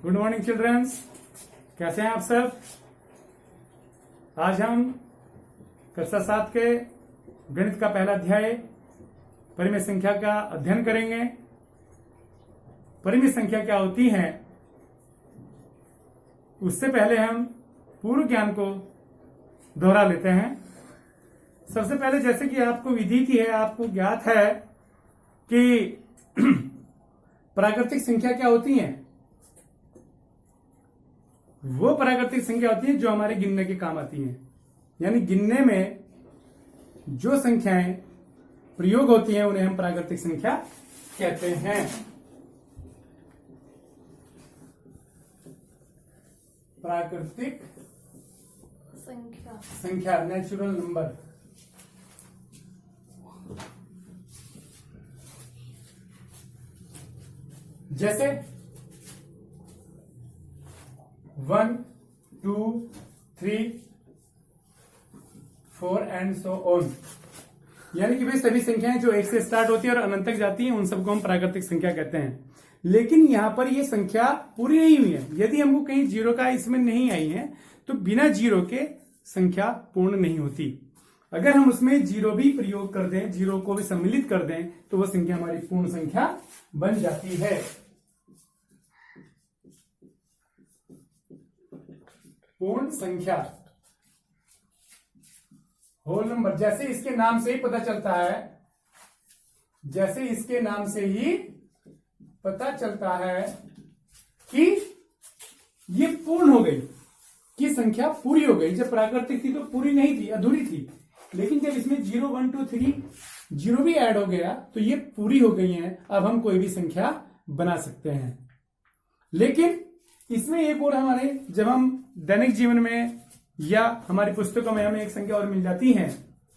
Good morning children's, कैसे हैं आप सब। आज हम कक्षा 7 के गणित का पहला अध्याय परिमेय संख्या का अध्ययन करेंगे। परिमेय संख्या क्या होती है, उससे पहले हम पूर्व ज्ञान को दोहरा लेते हैं। सबसे पहले जैसे कि आपको विधि की है, आपको ज्ञात है कि प्राकृतिक संख्या क्या होती हैं। वो प्राकृतिक संख्या होती है जो हमारे गिनने के काम आती हैं, यानी गिनने में जो संख्याएं प्रयोग होती हैं उन्हें हम प्राकृतिक संख्या कहते हैं। प्राकृतिक संख्या नेचुरल नंबर। जैसे 1, 2, 3, 4 एंड सो ऑन, यानी कि भाई सभी संख्याएं जो 1 से स्टार्ट होती है और अनंत तक जाती हैं उन सबको हम प्राकृतिक संख्या कहते हैं। लेकिन यहां पर ये संख्या पूरी नहीं हुई है। यदि हमको कहीं जीरो का इसमें नहीं आई है तो बिना जीरो के संख्या पूर्ण नहीं होती। अगर हम उसमें जीरो भी प्रयोग कर दें, जीरो को भी सम्मिलित कर दें, तो वह संख्या हमारी पूर्ण संख्या बन जाती है। पूर्ण संख्या होल नंबर। जैसे इसके नाम से ही पता चलता है, जैसे इसके नाम से ही पता चलता है कि ये पूर्ण हो गई, कि संख्या पूरी हो गई। जब प्राकृतिक थी तो पूरी नहीं थी, अधूरी थी। लेकिन जब इसमें 0, 1, 2, 3 जीरो भी ऐड हो गया तो ये पूरी हो गई हैं। अब हम कोई भी संख्या बना सकते हैं। लेकिन इसमें एक और हमारे जब हम दैनिक जीवन में या हमारी पुस्तकों में हमें एक संख्या और मिल जाती है,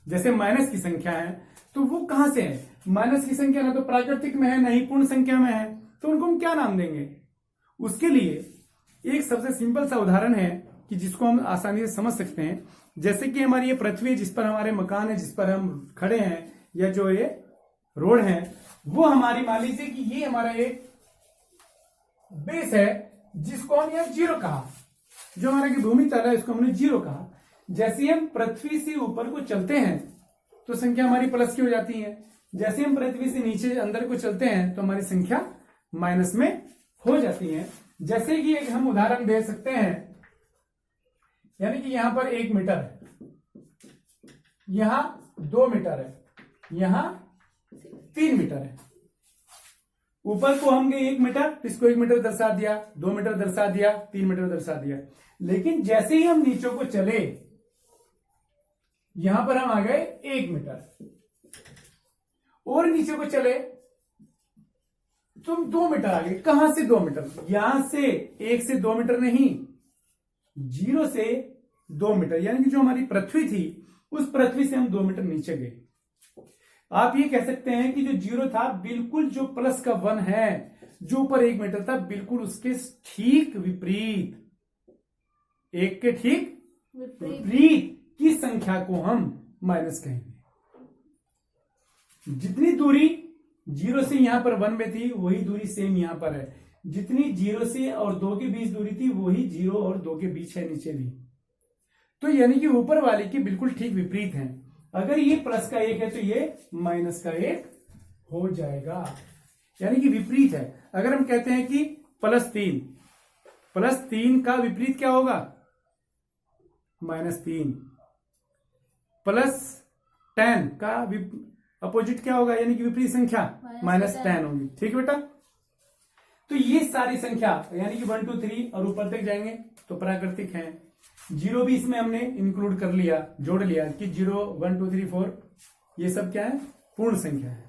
जैसे माइनस की संख्या है, तो वो कहां से है। माइनस की संख्या ना तो प्राकृतिक में है ना ही पूर्ण संख्या में है, तो उनको हम क्या नाम देंगे। उसके लिए एक सबसे सिंपल सा उदाहरण है कि जिसको हम आसानी से समझ सकते हैं। जैसे कि हमारी ये पृथ्वी है, जिस पर हमारे मकान है, जिस पर हम खड़े हैं, या जो ये रोड है, वो हमारी मान लीजिए कि ये हमारा एक बेस है जिसको हम यहां जीरो कहा। जो हमारा की भूमि तल है इसको हमने जीरो कहा। जैसे हम पृथ्वी से ऊपर को चलते हैं तो संख्या हमारी प्लस की हो जाती है। जैसे हम पृथ्वी से नीचे अंदर को चलते हैं तो हमारी संख्या माइनस में हो जाती है। जैसे कि एक हम उदाहरण दे सकते हैं, यानी कि यहां पर 1 मीटर है, यहां 2 मीटर है, यहां 3 मीटर है। ऊपर को हम गए 1 मीटर, इसको 1 मीटर दर्शा दिया, 2 मीटर दर्शा दिया, 3 मीटर दर्शा दिया। लेकिन जैसे ही हम नीचे को चले, यहां पर हम आ गए 1 मीटर, और नीचे को चले तो हम 2 मीटर आ गए। कहां से 2 मीटर? यहां से 1 से 2 मीटर नहीं, 0 से 2 मीटर, यानी कि जो हमारी पृथ्वी थी उस पृथ्वी से हम 2 मीटर नीचे गए। आप ये कह सकते हैं कि जो 0 था बिल्कुल जो प्लस का 1 है, जो ऊपर 1 मीटर था, बिल्कुल उसके ठीक विपरीत, 1 के ठीक विपरीत की संख्या को हम माइनस कहेंगे। जितनी दूरी 0 से यहां पर 1 में थी वही दूरी सेम यहां पर है। जितनी 0 से और 2 के बीच दूरी थी वही 0 और 2 के बीच है नीचे भी। तो यानी कि ऊपर वाले की बिल्कुल ठीक विपरीत है। अगर ये प्लस का 1 है तो ये माइनस का 1 हो जाएगा, यानी कि विपरीत है। अगर हम कहते हैं कि +3, +3 का विपरीत क्या होगा? -3। +10 का अपोजिट क्या होगा, यानी कि विपरीत संख्या -10 होगी। ठीक बेटा। तो ये सारी संख्या यानी कि 1, 2, 3 और ऊपर तक जाएंगे तो प्राकृतिक है। 0 भी इसमें हमने इंक्लूड कर लिया, जोड़ लिया कि 0, 1, 2, 3, 4 ये सब क्या है, पूर्ण संख्या है।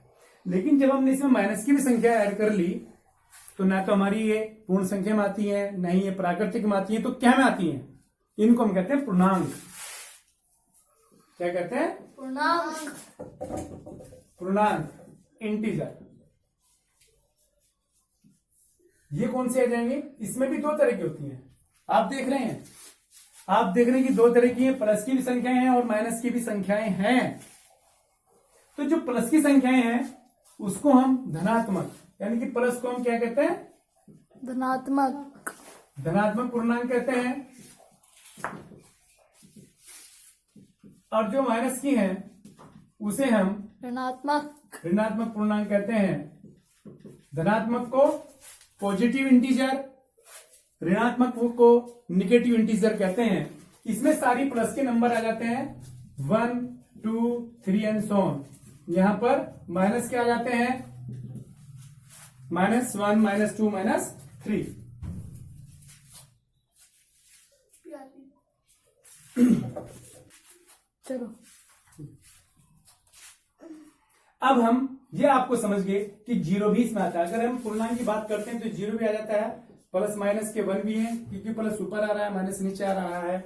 लेकिन जब हमने इसमें माइनस की भी संख्या ऐड कर ली तो ना तो हमारी ये पूर्ण संख्या में आती है, ना ही ये प्राकृतिक में आती है, तो क्या में आती है? इनको हम कहते हैं पूर्णांक। क्या कहते हैं? पूर्णांक। पूर्णांक, इंटीजर। ये कौन से आ जाएंगे? इसमें भी 2 तरह की होती हैं। आप देख रहे हैं, आप देख रहे हैं कि 2 तरह की है, प्लस की भी संख्याएं हैं और माइनस की भी संख्याएं हैं। तो जो प्लस की संख्याएं हैं उसको हम धनात्मक, यानी कि प्लस को हम क्या कहते हैं? धनात्मक। धनात्मक पूर्णांक कहते हैं, और जो माइनस की है उसे हम ऋणात्मक पूर्णांक कहते हैं। धनात्मक को पॉजिटिव इंटीजर, ऋणात्मक को निगेटिव इंटीजर कहते हैं। इसमें सारी प्लस के नंबर आ जाते हैं 1, 2, 3 एंड सो ऑन। यहां पर माइनस के आ जाते हैं -1, -2, -3। चलो अब हम ये आपको समझ गए कि जीरो भी इसमें आता है। अगर हम पूर्णांक की बात करते हैं तो जीरो भी आ जाता है, प्लस माइनस के 1 भी है क्योंकि प्लस ऊपर आ रहा है, माइनस नीचे आ रहा है,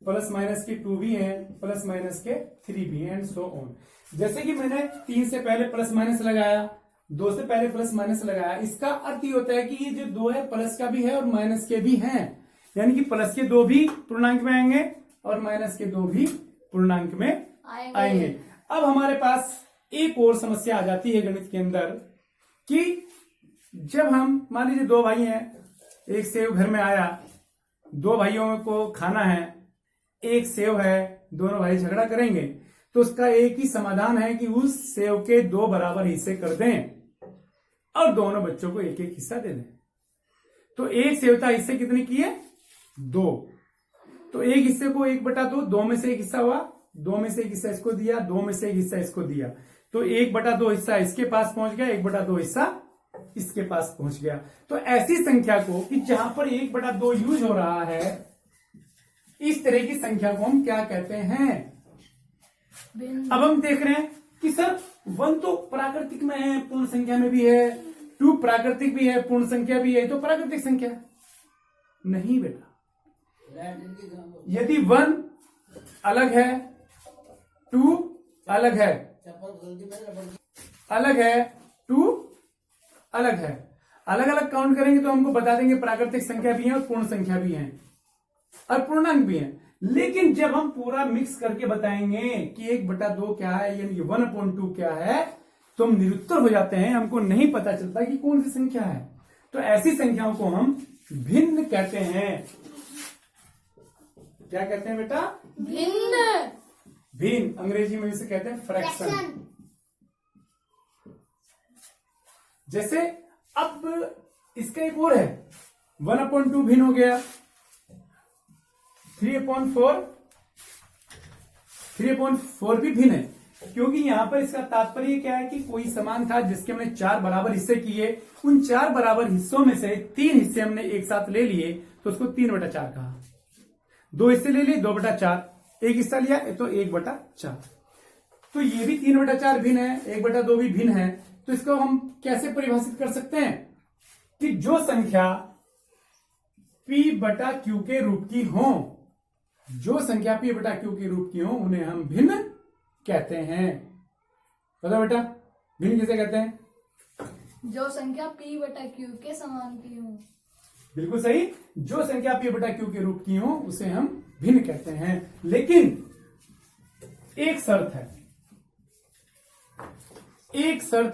प्लस माइनस के 2 भी है, प्लस माइनस के 3 भी है एंड सो ऑन। जैसे कि मैंने 3 से पहले प्लस माइनस लगाया, 2 से पहले प्लस माइनस लगाया, इसका अर्थ ये होता है कि ये जो 2 है प्लस का भी है और माइनस के भी हैं, यानी कि प्लस के 2 भी पूर्णांक में आएंगे और माइनस के 2 भी पूर्णांक में आएंगे। अब हमारे पास एक और समस्या आ जाती है गणित के अंदर कि जब हम मान लीजिए 2 भाई हैं, एक सेव घर में आया, 2 भाइयों को खाना है, एक सेव है, दोनों भाई झगड़ा करेंगे, तो उसका एक ही समाधान है कि उस सेव के 2 बराबर हिस्से कर दें और दोनों बच्चों को एक एक हिस्सा दे दें। तो एक सेव था, हिस्से कितने किए? 2। तो एक हिस्से को 1/2, 2 में से एक हिस्सा हुआ, 2 में से एक हिस्सा इसको दिया, 2 में से एक हिस्सा इसको दिया, तो 1/2 हिस्सा इसके पास पहुंच गया, 1/2 हिस्सा इसके पास पहुंच गया। तो ऐसी संख्या को कि जहां पर 1/2 यूज हो रहा है, इस तरह की संख्या को हम क्या कहते हैं? अब हम देख रहे हैं कि सर 1 तो प्राकृतिक में है, पूर्ण संख्या में भी है, 2 प्राकृतिक भी है, पूर्ण संख्या भी है, तो प्राकृतिक संख्या नहीं बेटा। यदि 1 अलग है, 2 अलग है, 2 अलग है, अलग अलग काउंट करेंगे तो हमको बता देंगे प्राकृतिक संख्या भी है और पूर्ण संख्या भी है और पूर्णांक भी है। लेकिन जब हम पूरा मिक्स करके बताएंगे कि 1/2 क्या है, यानी 1/2 क्या है, तो हम निरुत्तर हो जाते हैं, हमको नहीं पता चलता कि कौन सी संख्या है। तो ऐसी संख्याओं को हम भिन्न कहते हैं। क्या कहते हैं बेटा? भिन्न। भिन्न अंग्रेजी में इसे कहते हैं फ्रैक्शन। जैसे अब इसका एक और है, 1/2 भिन्न हो गया, 3/4 भी भिन्न है, क्योंकि यहां पर इसका तात्पर्य क्या है कि कोई समान था जिसके हमने 4 बराबर हिस्से किए, उन 4 बराबर हिस्सों में से 3 हिस्से हमने एक साथ ले लिए तो उसको 3/4 कहा। 2 हिस्से ले लिए, 2/4, एक हिस्सा लिया तो 1/4। तो ये भी 3/4 भिन्न है, 1/2 भी भिन्न है। तो इसको हम कैसे परिभाषित कर सकते हैं कि जो संख्या P/Q के रूप की हो, जो संख्या P/Q के रूप की हो, उन्हें हम भिन्न कहते हैं। बताओ बेटा, भिन्न किसे कहते हैं? जो संख्या P/Q के समान की हो। बिल्कुल सही, जो संख्या P/Q के रूप की हो उसे हम भिन्न कहते हैं। लेकिन एक शर्त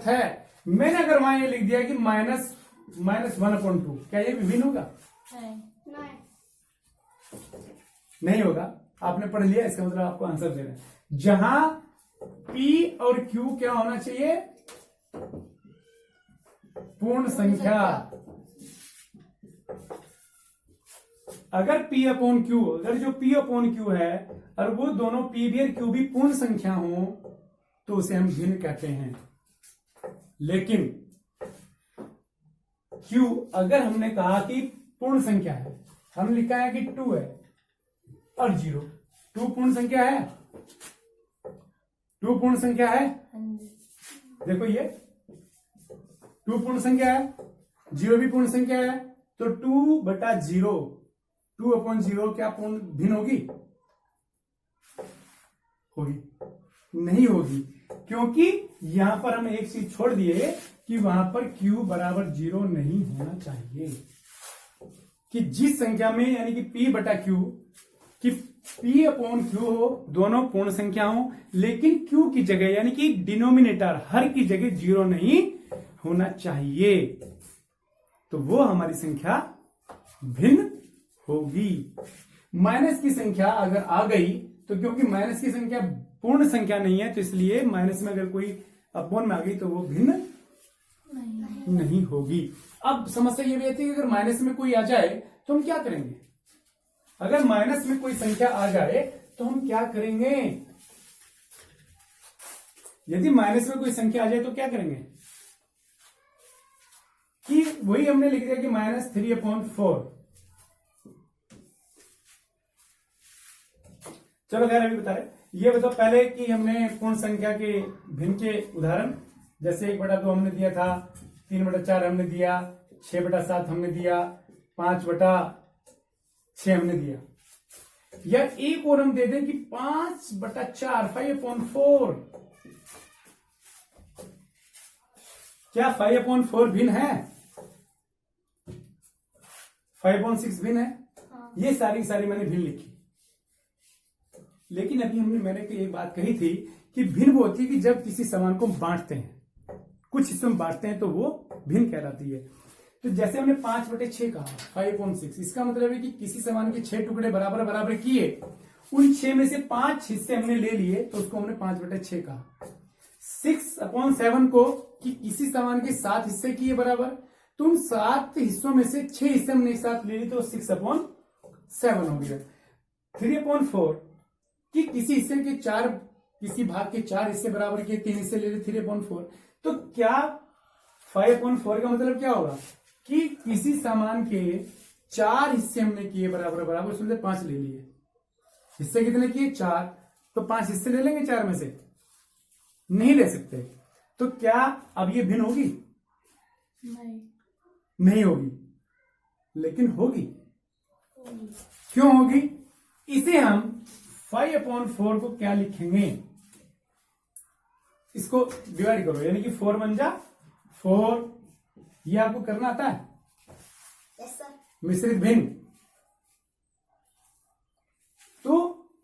है, मैंने अगर वहां ये लिख दिया कि -1/2, क्या ये भी भिन्न होगा? नहीं होगा। आपने पढ़ लिया, इसका मतलब आपको आंसर दे रहे हैं। जहां P और Q क्या होना चाहिए? पूर्ण संख्या। अगर P/Q, अगर जो P/Q है और वो दोनों P भी और Q भी पूर्ण संख्या हो तो उसे हम भिन्न कहते हैं। लेकिन Q अगर हमने कहा कि पूर्ण संख्या है, हम लिखा है कि 2 है और 0, 2 पूर्ण संख्या है, 2 पूर्ण संख्या है, देखो ये 2 पूर्ण संख्या है, 0 भी पूर्ण संख्या है, तो 2/0, 2/0 क्या पूर्ण भिन्न होगी? नहीं होगी, क्योंकि यहां पर हम एक चीज छोड़ दिए कि वहां पर Q = 0 नहीं होना चाहिए। कि जिस संख्या में यानी कि P/Q, कि P/Q हो, दोनों पूर्ण संख्या हो, लेकिन Q की जगह यानी कि डिनोमिनेटर हर की जगह 0 नहीं होना चाहिए, तो वो हमारी संख्या भिन्न होगी। माइनस की संख्या अगर आ गई तो क्योंकि माइनस की संख्या पूर्ण संख्या नहीं है तो इसलिए माइनस में अगर कोई अपोन में आ गई तो वो भिन्न नहीं होगी। अब समस्या ये भी आती है कि अगर माइनस में कोई आ जाए तो हम क्या करेंगे। अगर माइनस में कोई संख्या आ जाए तो हम क्या करेंगे। यदि माइनस में कोई संख्या आ जाए तो क्या करेंगे कि वही हमने लिख दिया कि -3/4। चलो खैर अभी बता रहे। ये बताओ पहले कि हमने पूर्ण संख्या के भिन्न के उदाहरण, जैसे 1/2 हमने दिया था, 3/4 हमने दिया, 6/7 हमने दिया, 5/6 हमने दिया। या एक और हम दे दें कि 5/4 5/4। क्या 5/4 भिन्न है? 5/6 भिन्न है? हाँ। ये सारी मैंने भिन्न लिखी। लेकिन अभी मैंने एक बात कही थी कि भिन्न वो होती है कि जब किसी सामान को बांटते हैं, कुछ हिस्सों में बांटते हैं तो वो भिन्न कहलाती है। तो जैसे हमने 5/6 कहा 5/6, इसका मतलब है कि किसी सामान के 6 टुकड़े बराबर बराबर किए, उन 6 में से 5 हिस्से हमने ले लिए तो उसको हमने 5/6 कहा। 6/7 को कि किसी सामान के 7 हिस्से किए बराबर, तो उन 7 हिस्सों में से 6 हिस्से हमने एक साथ ले लिए तो 6/7 हो गया। 3/4 कि किसी हिस्से के किसी भाग के 4 हिस्से बराबर किए, 3 हिस्से ले लिए 3/4। तो क्या 5/4 का मतलब क्या होगा कि किसी सामान के 4 हिस्से हमने किए बराबर बराबर, उसमें से 5 ले लिए। हिस्से कितने किए? 4। तो 5 हिस्से ले लेंगे 4 में से? नहीं ले सकते। तो क्या अब ये भिन्न होगी? नहीं होगी। लेकिन होगी। क्यों होगी? इसे हम 5/4 को क्या लिखेंगे? इसको डिवाइड करो, यानी कि 4 बन जा 4। ये आपको करना आता है? Yes sir. मिश्रित भिन्न। तो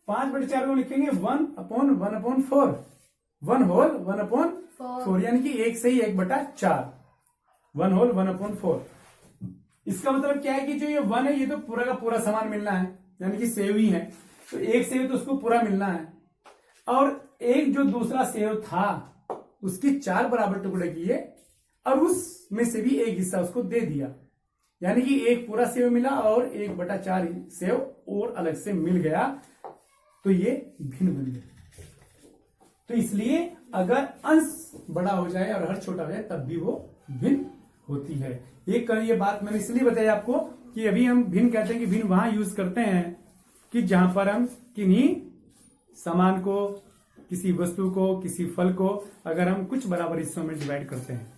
5/4 को लिखेंगे 1/1/4। 1 होल 1/4, यानी कि 1 से ही 1/4। 1 होल 1/4। इसका मतलब क्या है कि जो ये 1 है ये तो पूरा का पूरा सामान मिलना है, यानी कि सेव ही है। तो 1 सेव तो उसको पूरा मिलना है, और एक जो दूसरा सेव था उसके 4 बराबर टुकड़े किए और उसमें से भी एक हिस्सा उसको दे दिया, यानी कि एक पूरा सेव मिला और 1/4 सेव और अलग से मिल गया, तो ये भिन्न बन गया। तो इसलिए अगर अंश बड़ा हो जाए और हर छोटा हो जाए तब भी वो भिन्न होती है। ये बात मैंने इसलिए बताई आपको कि अभी हम भिन्न कहते हैं कि भिन्न वहां यूज करते हैं कि जहां पर हम किन्हीं सामान को, किसी वस्तु को, किसी फल को अगर हम कुछ बराबर हिस्सों में डिवाइड करते हैं।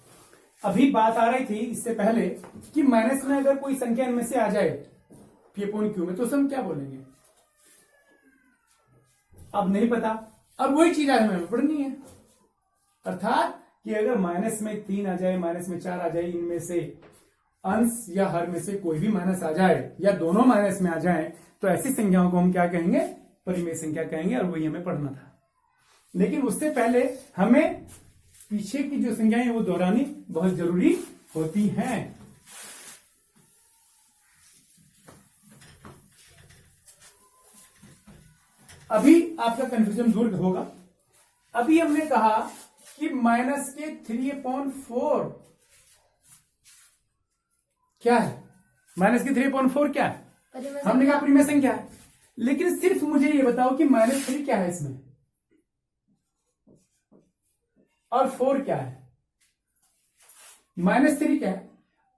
अभी बात आ रही थी इससे पहले कि माइनस में अगर कोई संख्या इनमें से आ जाए P/Q में, तो उसे हम क्या बोलेंगे? अब नहीं पता। अब वही चीज आज हमें पढ़नी है, अर्थात कि अगर माइनस में 3 आ जाए, माइनस में 4 आ जाए, इनमें से अंश या हर में से कोई भी माइनस आ जाए या दोनों माइनस में आ जाए, तो ऐसी संख्याओं को हम क्या कहेंगे? परिमेय संख्या कहेंगे, और वही हमें पढ़ना था। लेकिन उससे पहले हमें पीछे की जो संख्याएं हैं वो दोहरानी बहुत जरूरी होती हैं। अभी आपका कंफ्यूजन दूर होगा। अभी हमने कहा कि माइनस के 3/4 क्या है? माइनस के 3/4 क्या है? हमने कहा परिमेय संख्या है। लेकिन सिर्फ मुझे ये बताओ कि -3 क्या है इसमें, और 4 क्या है? -3 क्या है?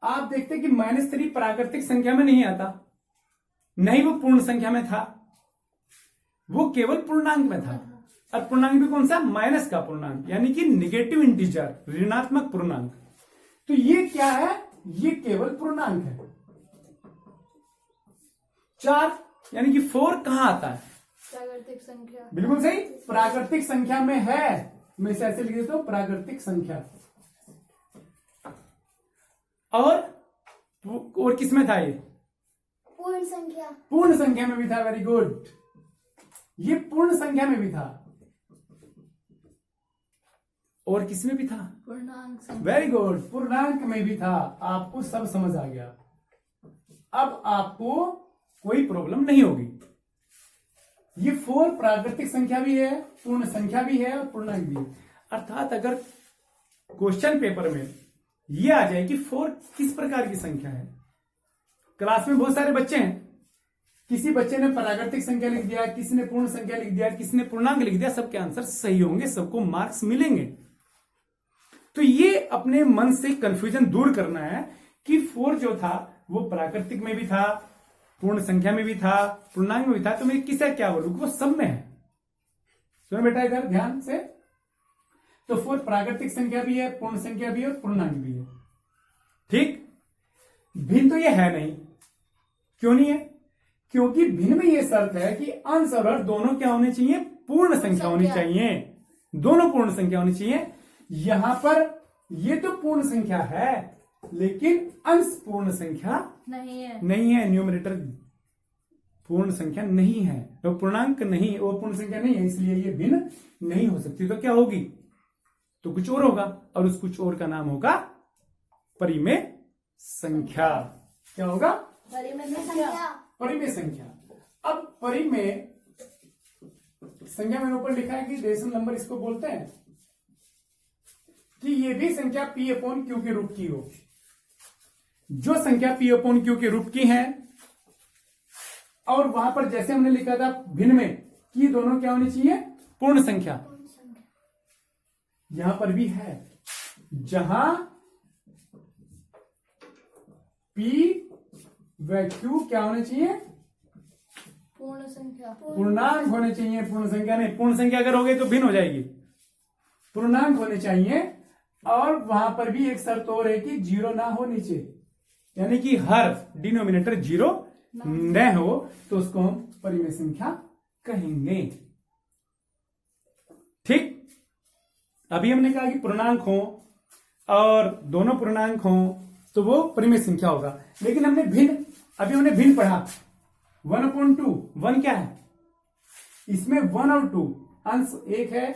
आप देखते कि -3 प्राकृतिक संख्या में नहीं आता, नहीं वो पूर्ण संख्या में था, वो केवल पूर्णांक में था। और पूर्णांक भी कौन सा? माइनस का पूर्णांक, यानी कि निगेटिव इंटीजर, ऋणात्मक पूर्णांक। तो ये क्या है? ये केवल पूर्णांक है। 4 यानी कि 4 कहां आता है? प्राकृतिक संख्या। बिल्कुल सही, प्राकृतिक संख्या में है। मैं इसे ऐसे लिख देता हूं, प्राकृतिक संख्या। और किस में था ये? पूर्ण संख्या। पूर्ण संख्या में भी था। वेरी गुड, ये पूर्ण संख्या में भी था। और किस में भी था? पूर्णांक संख्या। वेरी गुड, पूर्णांक में भी था। आपको सब समझ आ गया। अब आपको कोई प्रॉब्लम नहीं होगी। ये 4 प्राकृतिक संख्या भी है, पूर्ण संख्या भी है और पूर्णांक भी है। अर्थात अगर क्वेश्चन पेपर में ये आ जाए कि 4 किस प्रकार की संख्या है, क्लास में बहुत सारे बच्चे हैं, किसी बच्चे ने प्राकृतिक संख्या लिख दिया, किसी ने पूर्ण संख्या लिख दिया, किसी ने पूर्णांक लिख दिया, सबके आंसर सही होंगे, सबको मार्क्स मिलेंगे। तो ये अपने मन से कंफ्यूजन दूर करना है कि 4 जो था वो प्राकृतिक में भी था, पूर्ण संख्या में भी था, पूर्णांक में भी था, तो मैं किसे क्या बोलूं, वो सब में है। सुनो बेटा इधर ध्यान से। तो 4 प्राकृतिक संख्या भी है, पूर्ण संख्या भी है और पूर्णांक भी है। ठीक, भिन्न तो ये है नहीं। क्यों नहीं है? क्योंकि भिन्न में ये शर्त है कि अंश और हर दोनों क्या होने चाहिए, पूर्ण संख्या होनी चाहिए, दोनों पूर्ण संख्या होनी चाहिए। यहां पर ये तो पूर्ण संख्या है लेकिन अंश पूर्ण संख्या नहीं है, न्यूमरेटर पूर्ण संख्या नहीं है, तो पूर्णांक नहीं, वो पूर्ण संख्या नहीं है, इसलिए ये भिन्न नहीं हो सकती। तो क्या होगी, तो कुछ और होगा, और उस कुछ और का नाम होगा परिमेय संख्या। क्या होगा, परिमेय संख्या। अब परिमेय संख्या मैंने ऊपर लिखा है कि डेसिमल नंबर इसको बोलते हैं, कि ये भी संख्या P/Q के रूप की हो। जो संख्या P/Q के रूप की है, और वहां पर जैसे हमने लिखा था भिन्न में कि दोनों क्या होनी चाहिए, पूर्ण संख्या, यहां पर भी है, जहां P व Q क्या होने चाहिए, पूर्ण संख्या, पूर्णांक होने चाहिए, पूर्ण संख्या नहीं। पूर्ण संख्या अगर हो गई तो भिन्न हो जाएगी, पूर्णांक होने चाहिए। और वहां पर भी एक शर्त और है कि 0 ना हो नीचे, यानी कि हर डिनोमिनेटर 0 न हो, तो उसको हम परिमेय संख्या कहेंगे। ठीक, अभी हमने कहा कि पूर्णांक हो और दोनों पूर्णांक हो तो वो परिमेय संख्या होगा। लेकिन हमने भिन्न, अभी हमने भिन्न पढ़ा, 1/2, 1 क्या है, इसमें 1 और 2 अंश 1 है,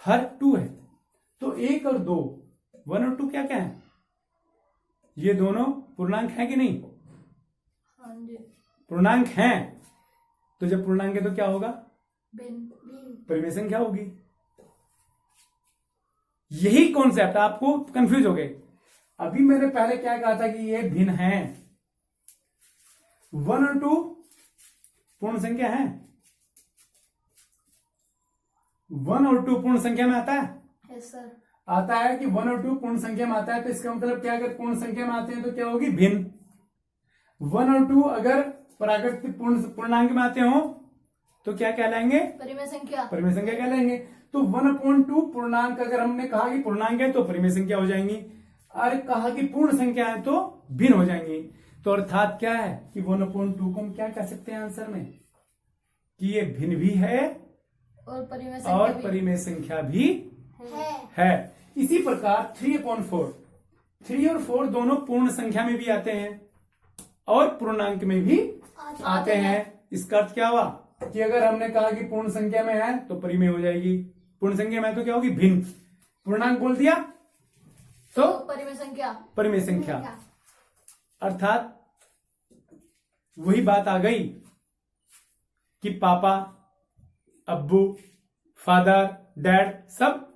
हर 2 है, तो 1 और 2, 1 और 2 क्या क्या है, ये दोनों पूर्णांक है कि नहीं, हाँ जी, पूर्णांक हैं। तो जब पूर्णांक है तो क्या होगा, भिन्न, परिमेय संख्या होगी। यही कॉन्सेप्ट, आपको कंफ्यूज हो गए। अभी मैंने पहले क्या कहा था कि ये भिन्न है, 1 और 2 पूर्ण संख्या है, 1 और 2 पूर्ण संख्या में आता है, सर आता है कि 1 और 2 पूर्ण संख्या में आता है। तो इसका मतलब क्या, अगर पूर्ण संख्या में आते हैं तो क्या होगी, भिन्न। 1 और 2 अगर प्राकृतिक पूर्णांक में आते हो तो क्या कहलाएंगे, परिमेय संख्या, परिमेय संख्या कहलाएंगे। तो 1/2 पूर्णांक अगर हमने कहा कि पूर्णांक है तो परिमेय संख्या हो जाएंगी, और कहा कि पूर्ण संख्या है तो भिन्न हो जाएंगी। तो अर्थात क्या है कि 1/2 को हम क्या कह सकते हैं आंसर में, कि ये भिन्न भी है और परिमेय संख्या भी है। इसी प्रकार 3/4, 3 और 4 दोनों पूर्ण संख्या में भी आते हैं और पूर्णांक में भी आते हैं। इसका अर्थ क्या हुआ कि अगर हमने कहा कि पूर्ण संख्या में है तो परिमेय हो जाएगी, पूर्ण संख्या में है तो क्या होगी, भिन्न। पूर्णांक बोल दिया तो परिमेय संख्या, परिमेय संख्या। अर्थात वही बात आ गई कि पापा, अब्बू, फादर, डैड सब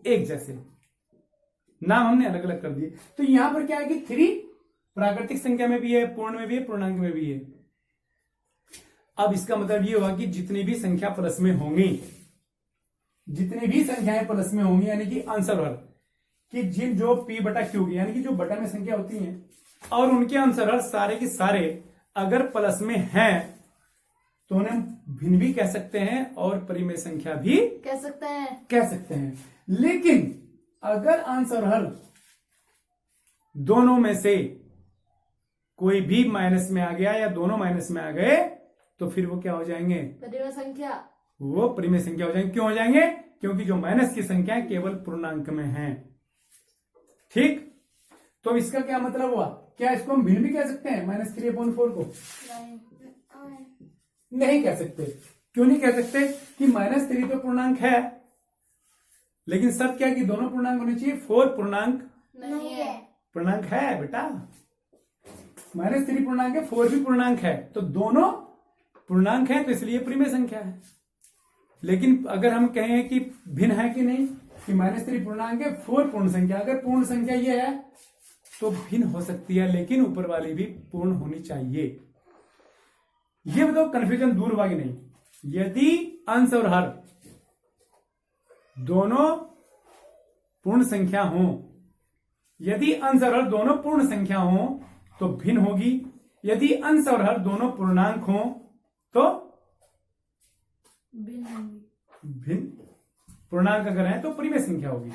एक जैसे, नाम हमने अलग अलग कर दिए। तो यहां पर क्या है कि 3 प्राकृतिक संख्या में भी है, पूर्ण में भी है, पूर्णांक में भी है। अब इसका मतलब ये हुआ कि जितनी भी संख्या प्लस में होंगी, जितनी भी संख्याएं प्लस में होंगी, यानी कि आंसर हर कि जिन जो P/Q की, यानी कि जो बटा में संख्या होती हैं और उनके आंसर हर सारे के सारे अगर प्लस में हैं तो उन्हें भिन्न भी कह सकते हैं और परिमेय संख्या भी कह सकते हैं। लेकिन अगर आंसर हर दोनों में से कोई भी माइनस में आ गया या दोनों माइनस में आ गए तो फिर वो क्या हो जाएंगे, परिमेय संख्या, वो परिमेय संख्या हो जाएंगे। क्यों हो जाएंगे, क्योंकि जो माइनस की संख्या है केवल पूर्णांक में है। ठीक, तो इसका क्या मतलब हुआ, क्या इसको हम भिन्न भी कह सकते हैं, -3/4 को नहीं कह सकते। क्यों नहीं कह सकते कि -3 तो पूर्णांक है, लेकिन शर्त क्या कि दोनों पूर्णांक होने चाहिए। 4 पूर्णांक नहीं है, पूर्णांक है बेटा, -3 पूर्णांक है, 4 भी पूर्णांक है, तो दोनों पूर्णांक है, तो इसलिए परिमेय संख्या है। लेकिन अगर हम कहें कि भिन्न है कि नहीं, कि -3 पूर्णांक है, 4 पूर्ण संख्या, अगर पूर्ण संख्या ये है तो भिन्न हो सकती है, लेकिन ऊपर वाली भी पूर्ण होनी चाहिए। ये बताओ कंफ्यूजन दूर हुआ कि नहीं? यदि अंश और हर दोनों पूर्ण संख्या हो, यदि अंश और हर दोनों पूर्ण संख्या हो तो भिन्न होगी। यदि अंश और हर दोनों पूर्णांक हो तो भिन्न होंगी। भिन्न। पूर्णांक अगर है तो संख्या होगी।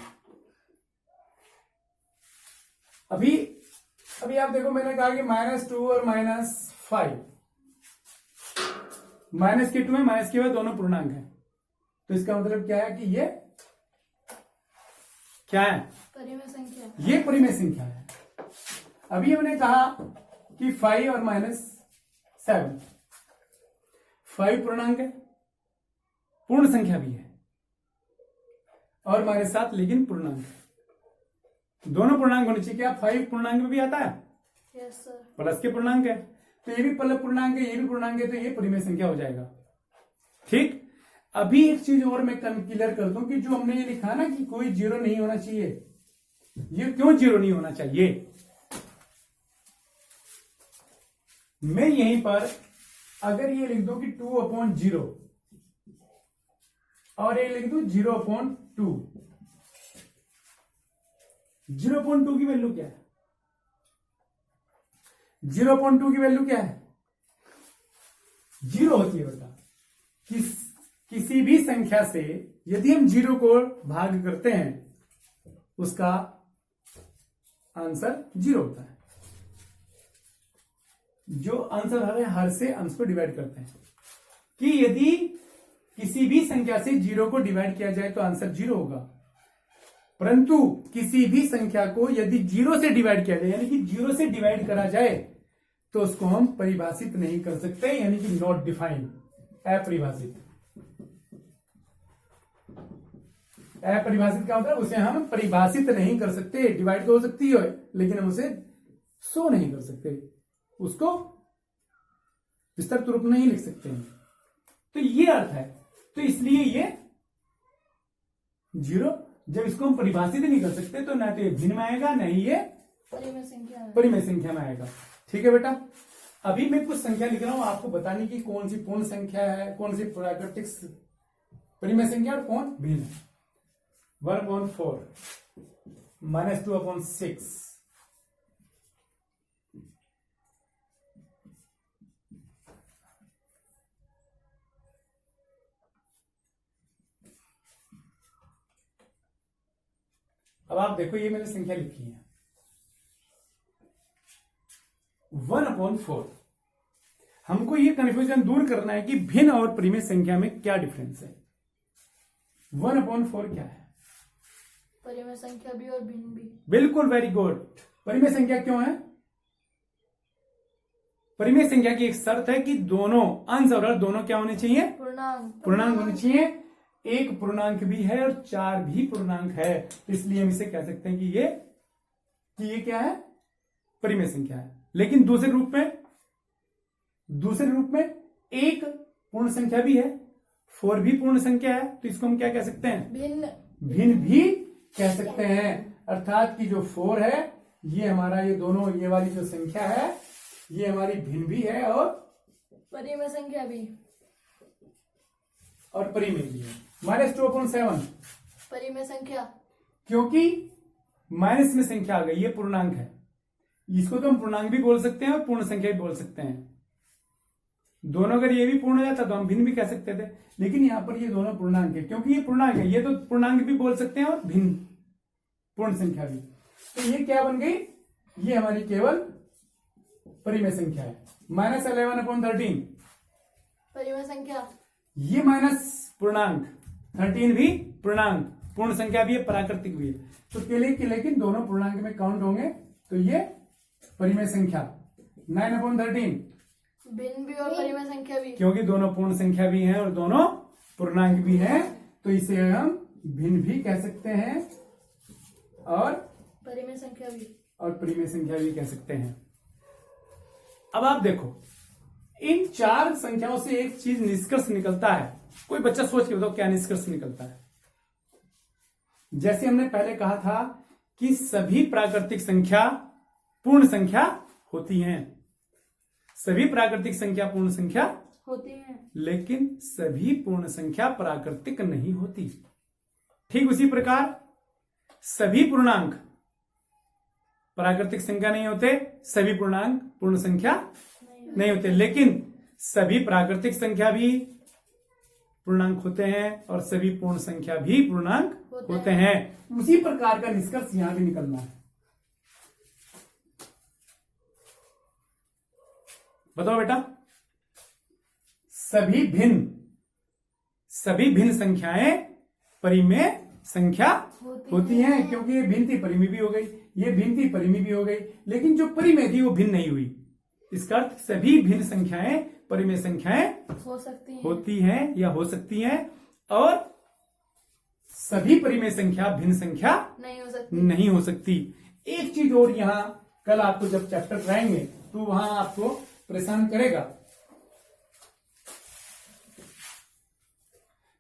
अभी आप देखो, मैंने कहा कि -2 और -5, माइनस के 2 है, माइनस के 5 दोनों पूर्णांक है, तो इसका मतलब क्या है कि ये क्या है? परिमेय संख्या। ये परिमेय संख्या है। अभी हमने कहा कि 5 और -7, 5 पूर्णांक है, पूर्ण संख्या भी है, और -7 लेकिन पूर्णांक है। दोनों पूर्णांक होने चाहिए। क्या 5 पूर्णांक में भी आता है? Yes sir. प्लस के पूर्णांक है, तो ये भी प्लस पूर्णांक है, ये भी पूर्णांक है, तो ये परिमेय संख्या हो जाएगा। ठीक। अभी एक चीज और मैं क्लियर कर दूं कि जो हमने ये लिखा ना कि कोई जीरो नहीं होना चाहिए, ये क्यों जीरो नहीं होना चाहिए? मैं यहीं पर अगर ये लिख दूं कि 2/0 और ये लिख दूं 0/2, 0/2 की वैल्यू क्या है? 0/2 की वैल्यू क्या है? 0 होती है बेटा। किसी भी संख्या से यदि हम 0 को भाग करते हैं उसका आंसर 0 होता है। जो आंसर है हर से अंश को डिवाइड करते हैं, कि यदि किसी भी संख्या से 0 को डिवाइड किया जाए तो आंसर 0 होगा, परंतु किसी भी संख्या को यदि 0 से डिवाइड किया जाए, यानी कि 0 से डिवाइड करा जाए, तो उसको हम परिभाषित नहीं कर सकते, यानी कि नॉट डिफाइंड, अपरिभाषित। अपरिभाषित क्या होता है? उसे हम परिभाषित नहीं कर सकते। डिवाइड तो हो सकती है लेकिन हम उसे शो नहीं कर सकते, उसको विस्तृत रूप नहीं लिख सकते हैं। तो ये अर्थ है। तो इसलिए ये 0, जब इसको हम परिभाषित नहीं कर सकते तो ना तो ये भिन्न में आएगा, ना ही ये परिमेय संख्या में आएगा। ठीक है बेटा। अभी मैं कुछ संख्या लिख रहा हूं आपको बताने की कौन सी पूर्ण संख्या है, कौन सी प्राकृतिक परिमेय संख्या और कौन भिन्न है। 1/4 -2/6, अब आप देखो ये मैंने संख्या लिखी है 1/4। हमको ये कंफ्यूजन दूर करना है कि भिन्न और परिमेय संख्या में क्या डिफरेंस है। 1/4 क्या है? परिमेय संख्या भी और भिन्न भी। बिल्कुल, वेरी गुड। परिमेय संख्या क्यों है? परिमेय संख्या की एक शर्त है कि दोनों अंश और हर दोनों क्या होने चाहिए? पूर्णांक होने चाहिए। एक पूर्णांक भी है और 4 भी पूर्णांक है, इसलिए हम इसे कह सकते हैं कि ये क्या है? परिमेय संख्या है। लेकिन दूसरे रूप में एक पूर्ण संख्या भी है, 4 भी पूर्ण संख्या है, तो इसको हम क्या कह सकते हैं? भिन्न भी कह सकते हैं। अर्थात कि जो 4 है ये हमारा, ये दोनों, ये वाली जो संख्या है ये हमारी भिन्न भी है और परिमेय संख्या भी, और परिमेय भी है। -2/7 परिमेय संख्या, क्योंकि माइनस में संख्या आ गई, ये पूर्णांक है, इसको तो हम पूर्णांक भी बोल सकते हैं और पूर्ण संख्या भी बोल सकते हैं। दोनों अगर ये भी पूर्ण हो जाता तो हम भिन्न भी कह सकते थे, लेकिन यहां पर ये दोनों पूर्णांक है, क्योंकि ये पूर्णांक है, ये तो पूर्णांक भी बोल सकते हैं और भिन्न पूर्ण संख्या भी। तो ये क्या बन गई? ये हमारी केवल परिमेय संख्या है। -11/13 परिमेय संख्या, ये माइनस पूर्णांक, 13 भी पूर्णांक, पूर्ण संख्या भी है, प्राकृतिक भी है, तो लेकिन दोनों पूर्णांक में काउंट होंगे, तो ये परिमेय संख्या। 9/13 भिन्न भी और परिमेय संख्या भी, क्योंकि दोनों पूर्ण संख्या भी हैं और दोनों पूर्णांक भी हैं, तो इसे हम भिन्न भी कह सकते हैं और परिमेय संख्या भी परिमेय संख्या भी कह सकते हैं। अब आप देखो, इन 4 संख्याओं से एक चीज निष्कर्ष निकलता है। कोई बच्चा सोच के बताओ क्या निष्कर्ष निकलता है। जैसे हमने पहले कहा था कि सभी प्राकृतिक संख्या पूर्ण संख्या होती हैं, सभी प्राकृतिक संख्या पूर्ण संख्या होती है, लेकिन सभी पूर्ण संख्या प्राकृतिक नहीं होती। ठीक उसी प्रकार सभी पूर्णांक प्राकृतिक संख्या नहीं होते, सभी पूर्णांक पूर्ण संख्या नहीं होते, लेकिन सभी प्राकृतिक संख्या भी पूर्णांक होते हैं और सभी पूर्ण संख्या भी पूर्णांक होते हैं। उसी प्रकार का निष्कर्ष यहां भी निकलना है। बताओ बेटा, सभी भिन्न संख्याएं परिमेय संख्या होती हैं, क्योंकि ये भिन्न थी परिमेय भी हो गई, ये भिन्न थी परिमेय भी हो गई, लेकिन जो परिमेय थी वो भिन्न नहीं हुई। इसका अर्थ सभी भिन्न संख्याएं परिमेय संख्याएं होती हैं या हो सकती हैं, और सभी परिमेय संख्या भिन्न संख्या नहीं हो सकती। एक चीज और यहां कल आपको जब चैप्टर कराएंगे तो वहां आपको परेशान करेगा।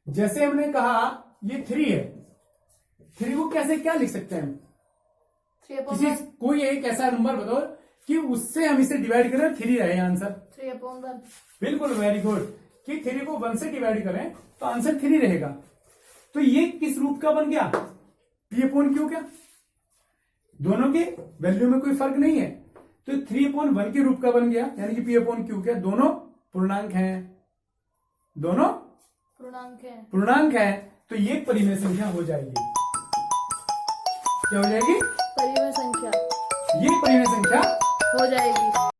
जैसे हमने कहा ये 3 है, 3 को कैसे क्या लिख सकते हैं हम? किसी कोई एक ऐसा नंबर बताओ कि उससे हम इसे डिवाइड करें 3 रहे आंसर। 3/1। बिल्कुल, वेरी गुड। कि 3 को 1 से डिवाइड करें तो आंसर 3 रहेगा। तो ये किस रूप का बन गया? P/Q क्या? दोनों के वैल्यू में कोई फर्क नहीं है, तो 3/1 के रूप का बन गया, यानी कि P/Q क्या? दोनों पूर्णांक हैं, दोनों पूर्णांक है, तो ये परिमेय संख्या हो जाएगी। क्या हो जाएगी? परिमेय संख्या। ये परिमेय संख्या हो जाएगी।